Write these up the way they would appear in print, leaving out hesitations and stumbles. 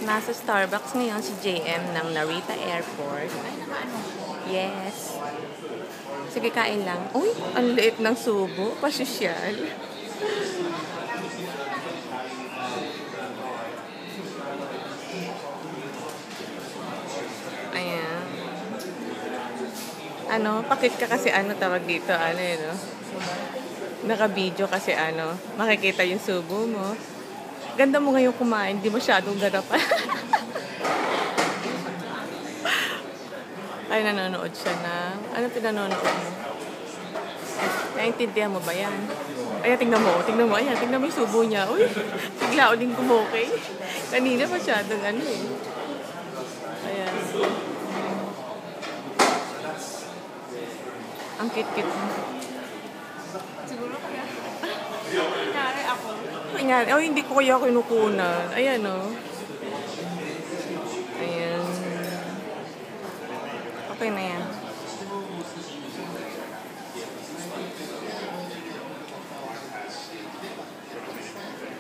Nasa Starbucks ngayon si JM ng Narita Airport. Yes. Sige, kain lang. Uy, ang liit ng subo. Pasosyal. Ayan. Pakit ka kasi tawag dito, no? Naka-video kasi makikita yung subo mo. Ganda mo ngayon kumain, di masyadong garapan. Ay, nanonood siya na. Ano pinanonood mo? Naintindihan mo ba yan? Ayan, tingnan mo. Ayan, tingnan mo yung subo niya. Uy, bigla uling kumokay. Kanina masyadong eh. Ayan. Ang cute-cute mo. Siguro kaya. Kunyari ako. Kunyari, hindi ko kaya kinukunan. Ayan, Ayan. Okay na yan.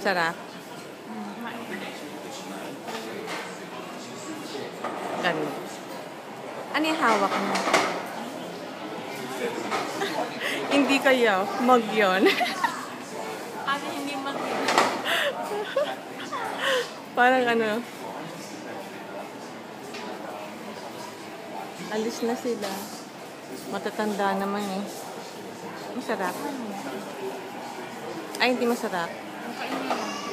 Sarap. Ganun. Ano yung hawak mo? Hindi kaya. Mug yun. Hindi mag Parang alis na sila. Matatanda naman eh. Masarap. Ay, hindi masarap. Kainin.